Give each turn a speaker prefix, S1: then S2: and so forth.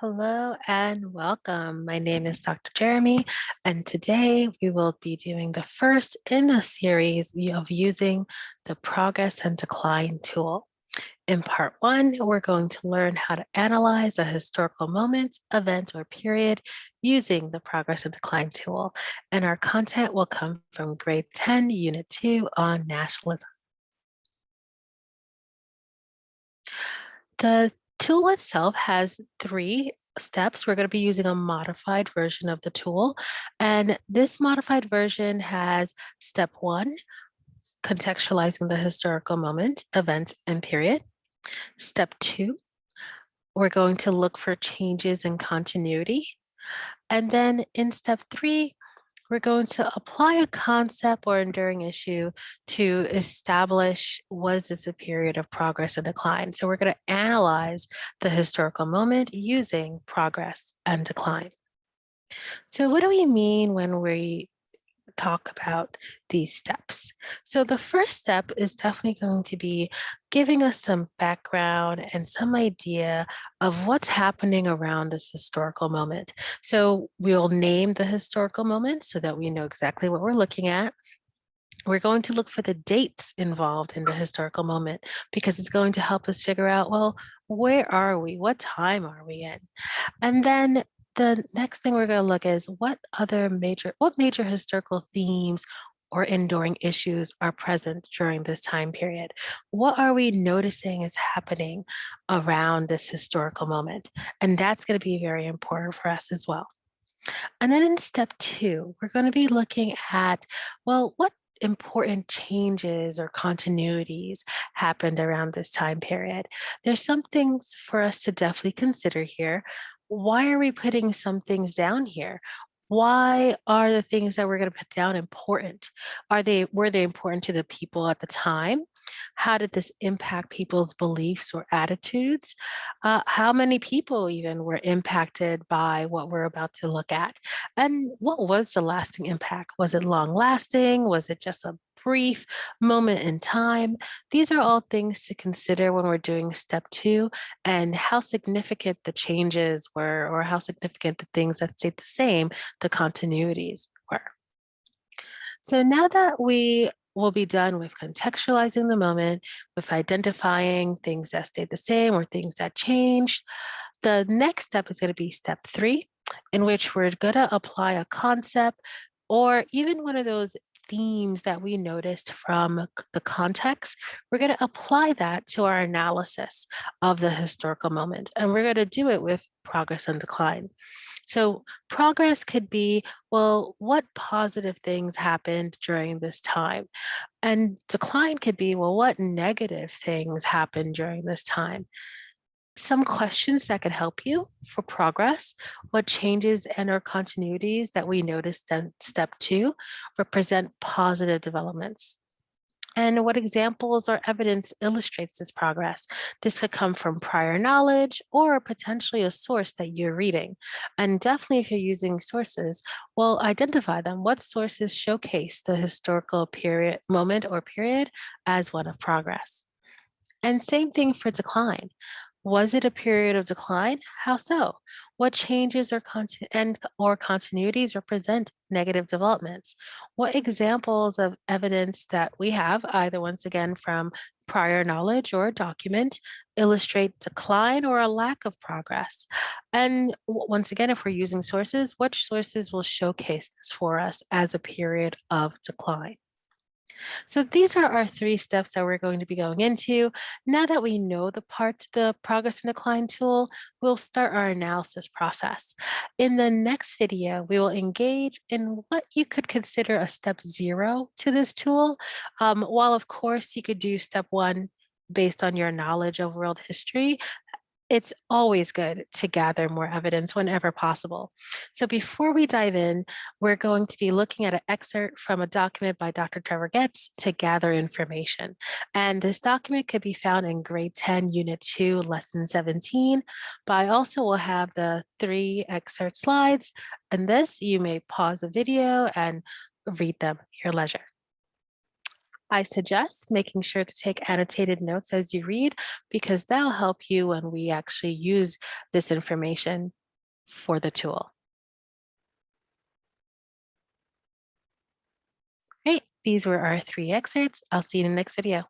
S1: Hello and welcome. My name is Dr. Jeremy, and today we will be doing the first in a series of using the progress and decline tool. In part one, we're going to learn how to analyze a historical moment, event, or period using the progress and decline tool. And our content will come from grade 10, unit 2 on nationalism. The tool itself has three steps. We're going to be using a modified version of the tool. And this modified version has step one, contextualizing the historical moment, event, and period. Step two, we're going to look for changes in continuity. And then in step three, we're going to apply a concept or enduring issue to establish, was this a period of progress and decline? So we're going to analyze the historical moment using progress and decline. So what do we mean when we talk about these steps? So the first step is definitely going to be giving us some background and some idea of what's happening around this historical moment. So we'll name the historical moment so that we know exactly what we're looking at. We're going to look for the dates involved in the historical moment because it's going to help us figure out, well, where are we? What time are we in? And then the next thing we're going to look is what major historical themes or enduring issues are present during this time period? What are we noticing is happening around this historical moment? And that's going to be very important for us as well. And then in step two, we're going to be looking at, well, what important changes or continuities happened around this time period. There's some things for us to definitely consider here. Why are we putting some things down here? Why are the things that we're going to put down important? Were they important to the people at the time? How did this impact people's beliefs or attitudes? How many people even were impacted by what we're about to look at? And what was the lasting impact? Was it long lasting? Was it just a brief moment in time? These are all things to consider when we're doing step two and how significant the changes were, or how significant the things that stayed the same, the continuities were. So now that we will be done with contextualizing the moment, with identifying things that stayed the same or things that changed, the next step is going to be step three, in which we're going to apply a concept or even one of those themes that we noticed from the context. We're going to apply that to our analysis of the historical moment. And we're going to do it with progress and decline. So progress could be, well, what positive things happened during this time? And decline could be, well, what negative things happened during this time? Some questions that could help you for progress: what changes and or continuities that we noticed in step two represent positive developments? And what examples or evidence illustrates this progress? This could come from prior knowledge or potentially a source that you're reading. And definitely, if you're using sources, well, identify them. What sources showcase the historical moment or period as one of progress? And same thing for decline. Was it a period of decline? How so? What changes or continuities represent negative developments? What examples of evidence that we have, either once again from prior knowledge or a document, illustrate decline or a lack of progress? And once again, if we're using sources, which sources will showcase this for us as a period of decline? So these are our three steps that we're going to be going into. Now that we know the parts of the progress and decline tool, we'll start our analysis process. In the next video, we will engage in what you could consider a step zero to this tool. While of course you could do step one based on your knowledge of world history, it's always good to gather more evidence whenever possible. So before we dive in, we're going to be looking at an excerpt from a document by Dr. Trevor Getz to gather information. And this document could be found in grade 10, unit 2, lesson 17, but I also will have the 3 excerpt slides. And this, you may pause the video and read them at your leisure. I suggest making sure to take annotated notes as you read because that'll help you when we actually use this information for the tool. Great. These were our 3 excerpts. I'll see you in the next video.